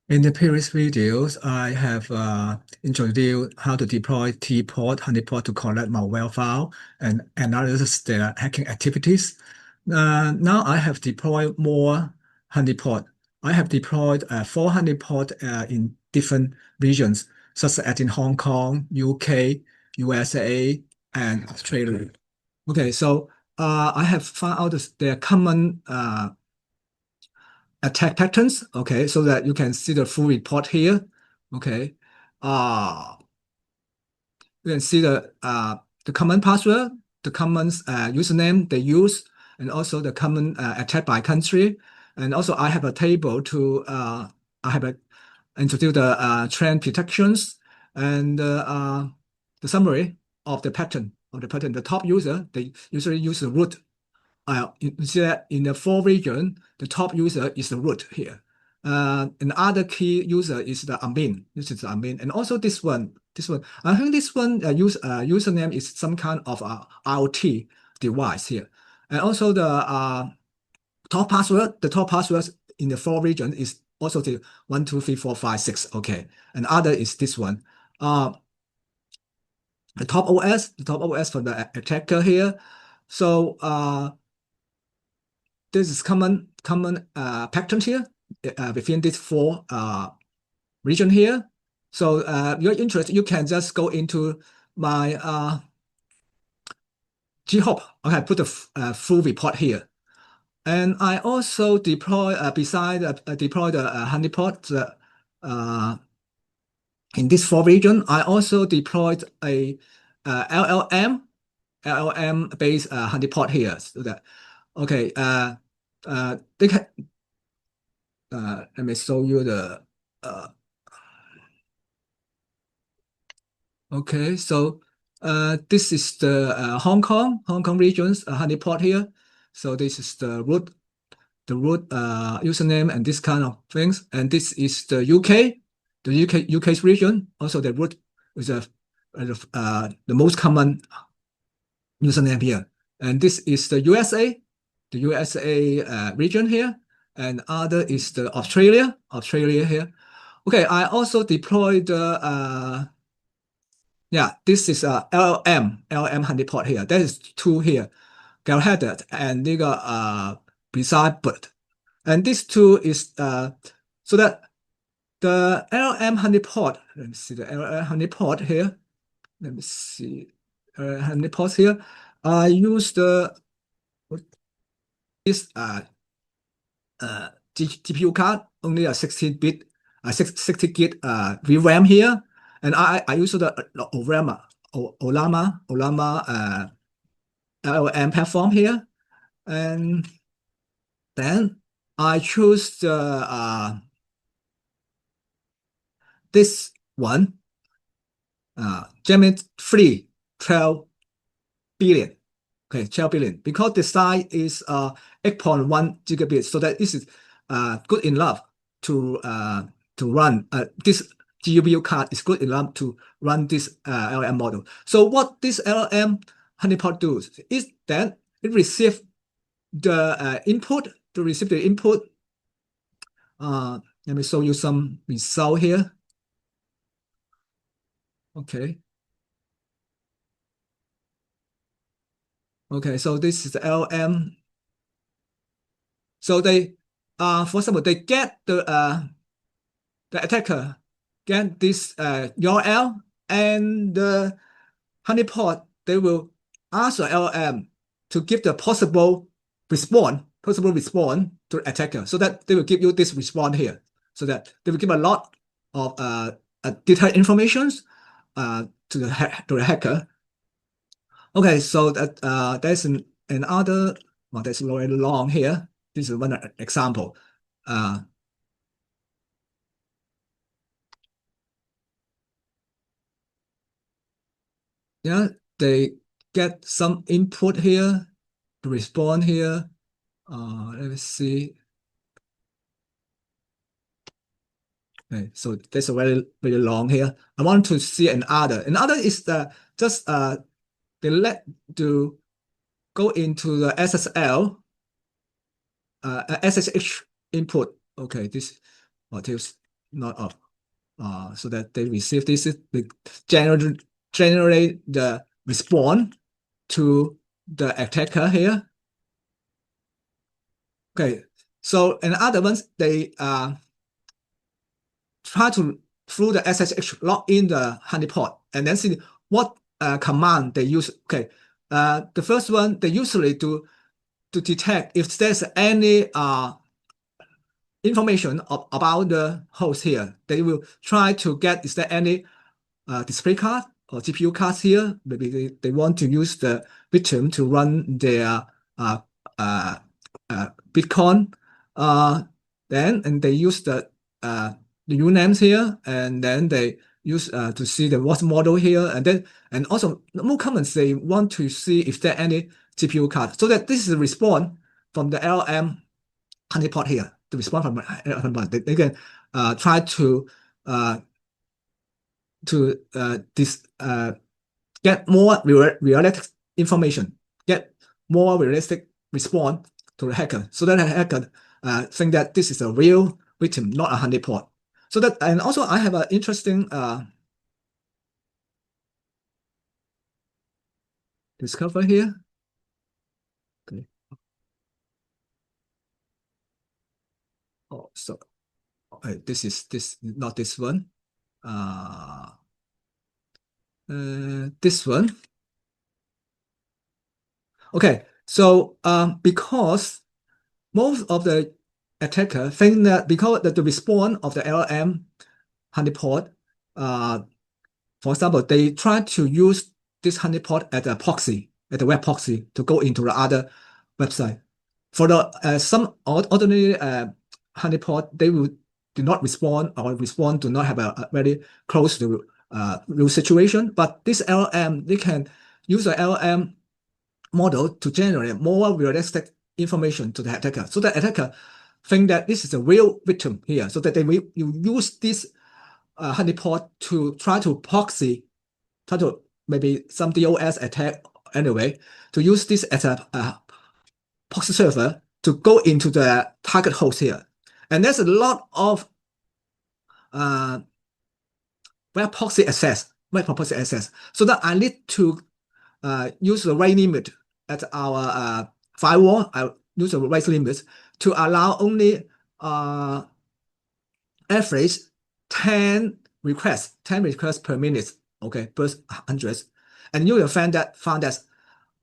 In the previous videos, I have introduced how to deploy Tarpit Honeypot to collect malware file and analyze their hacking activities. Now I have deployed more honeypot. I have deployed 4 honeypot in different regions, such as in Hong Kong, UK, USA, and Australia. Okay, so I have found out their common attack patterns, okay, so that you can see the full report here, okay. Uh, you can see the common password, the common username they use, and also the common attack by country. And also I have a table to I have introduce the trend detections and the summary of the pattern The top user, they usually use the root. You see that in the 4 region, the top user is the root here. Another key user is the admin. This is the admin, and also this one. I think this one username is some kind of IoT device here, and also the top password. The top password in the 4 region is also the 1 2 3 4 5 6. Okay, and other is this one. The top OS for the attacker here. So this is common pattern here within these 4 region here. So you're interested, you can just go into my GitHub. Okay, put the full report here. And I also deploy deploy the honeypot in this 4 region. I also deployed a LLM-based honeypot here. So that okay, they can let me show you the okay. So this is the Hong Kong regions honeypot here. So this is the root username and this kind of things. And this is the UK's region. Also the root is the most common username here. And this is the USA region here. And other is the Australia here. Okay, I also deployed this is a LLM honeypot here. There is 2 here, Galheaded and they got beside bird. And this 2 is so that the LLM honeypot. Let me see the LLM honeypot here. Let me see honeypots here. I use this GPU card, only a 16-bit 60 gig VRAM here, and I use the Olama LLM platform here, and then I choose the this one, Gemini 3 12 billion. Okay, 12 billion, because the size is 8.1 gigabits, so that this is good enough to run this GPU card is good enough to run this LLM model. So what this LLM honeypot does is that it receives the input. To receive the input, let me show you some result here. Okay. Okay, so this is the LLM. So they, for example, they get the attacker get this URL, and the honeypot, they will ask the LLM to give the possible response to the attacker, so that they will give you this response here. So that they will give a lot of detailed information to the hacker. Okay, so that there's another. Well, that's very long here. This is one example. Yeah, they get some input here to respond here. Let me see. Okay, so that's a very long here. I want to see another. Another is just they let to go into the SSL SSH input. Okay, this what is not off. So that they receive this, they generate the response to the attacker here. Okay, so in other ones, they try to through the SSH log in the honeypot and then see what command they use. Okay, the first one they usually to detect if there's any information about the host here. They will try to get is there any display card or GPU cards here. Maybe they want to use the victim to run their Bitcoin. Then and they use the unames here, and then they use to see the what model here, and also more common they want to see if there any GPU card. So that this is a response from the LLM honeypot here. The response from honeypot, they can try to get more realistic information, get more realistic response to the hacker, so that the hacker think that this is a real victim, not a honeypot. So that, and also I have an interesting discover here. Okay. Oh, so this is not this one. This one. Okay, so because most of the attacker think that because the response of the LLM honeypot, for example, they try to use this honeypot as a proxy, as a web proxy to go into the other website. For the some ordinary honeypot, they will do not respond or respond do not have a very close to real situation. But this LLM, they can use the LLM model to generate more realistic information to the attacker. So the attacker think that this is a real victim here. So that they will use this honeypot to try to proxy, try to maybe some DOS attack anyway, to use this as a proxy server to go into the target host here. And there's a lot of web proxy access. So that I need to use the rate limit at our firewall. I use the rate limit to allow only average 10 requests per minute, okay, per 100. And you will find that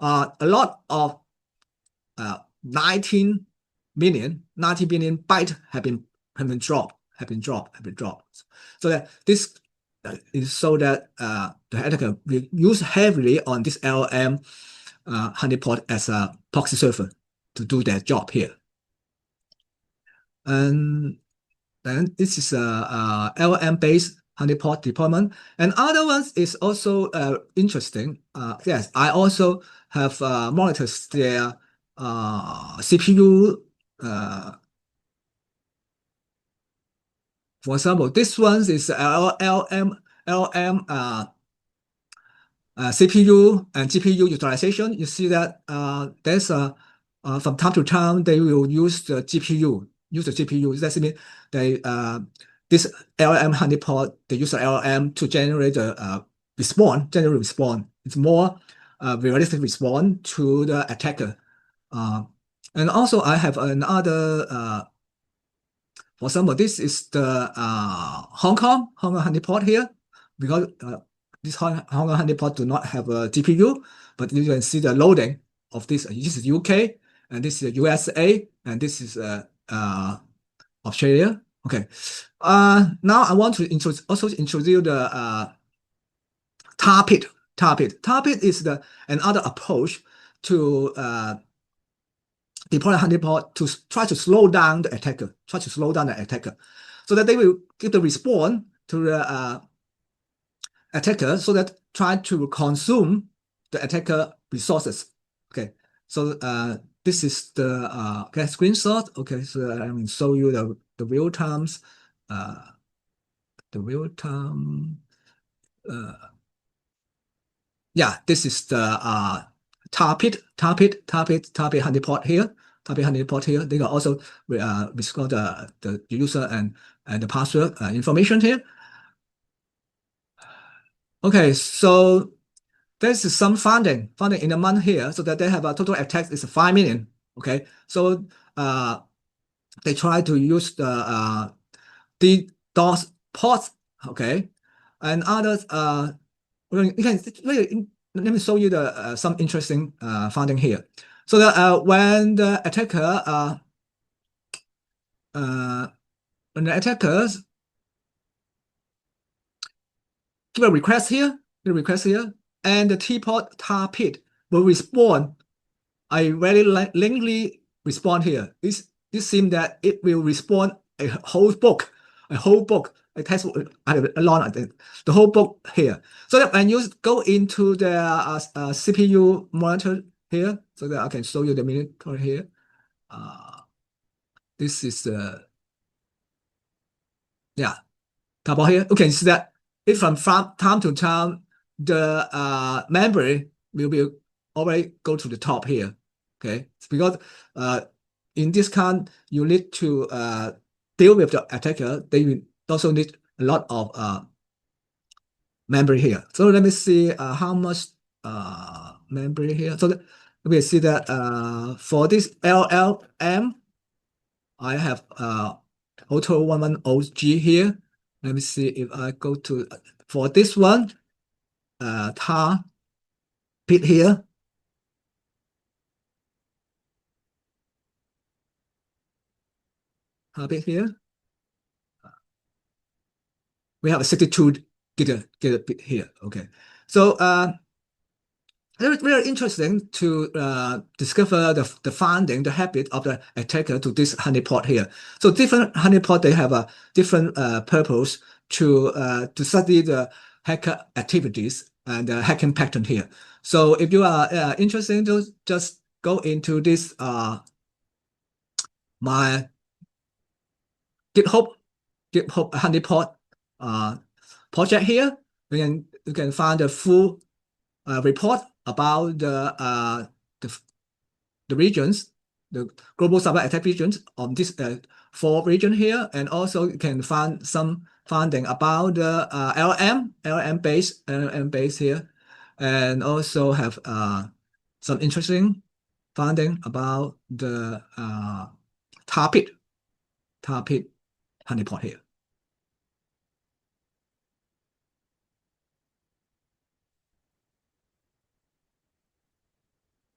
a lot of 19 billion bytes have been dropped. So that this is so that the attacker will use heavily on this LLM honeypot as a proxy server to do their job here. And then this is a LLM-based honeypot deployment. And other ones is also interesting. Yes, I also have monitored their CPU. For example, this one is LLM CPU and GPU utilization. You see that there's from time to time they will use the GPU. That means they this LLM honeypot, they use the LLM to generate a response. It's more realistic response to the attacker. And also I have another. For example, this is the Hong Kong honeypot here, because this Hong Kong honeypot do not have a GPU, but you can see the loading of this. This is UK, and this is USA, and this is Australia. Okay. Now I want to also introduce the Tarpit. Tarpit is another approach to deploy a honeypot to try to slow down the attacker, so that they will give the response to the attacker, so that try to consume the attacker resources. Okay, so this is the screenshot. Okay, so I will show you the real times, yeah, this is the Tarpit honeypot here. Tarpit Honeypot here. They can also restore the user and the password information here. Okay, so there's some funding in the month here, so that they have a total attacks is 5 million. Okay, so they try to use the DDoS ports. Okay, and others you can let me show you the some interesting finding here. So that when the attacker when the attackers give a request here, and the teapot Tarpit will respond. I very lengthy respond here. This seems that it will respond a whole book, a text along the whole book here. So that when you go into the CPU monitor here, so that I can show you the monitor here. This is yeah, about here. You can see that if from time to time the memory will be already go to the top here. Okay, it's because in this kind you need to deal with the attacker. They will also need a lot of memory here. So let me see how much memory here. So we see that for this LLM, I have auto 110G here. Let me see if I go to for this one, Tarpit here. Tarpit here. We have a 62 gigabit here. Okay, so very interesting to discover the finding, the habit of the attacker to this honeypot here. So different honeypot, they have a different purpose to study the hacker activities and the hacking pattern here. So if you are interested, just go into this my GitHub honeypot project here. You can find the full report about the regions, the global cyber attack regions on this 4 region here, and also you can find some finding about the LLM-based here, and also have some interesting finding about the Tarpit honeypot here.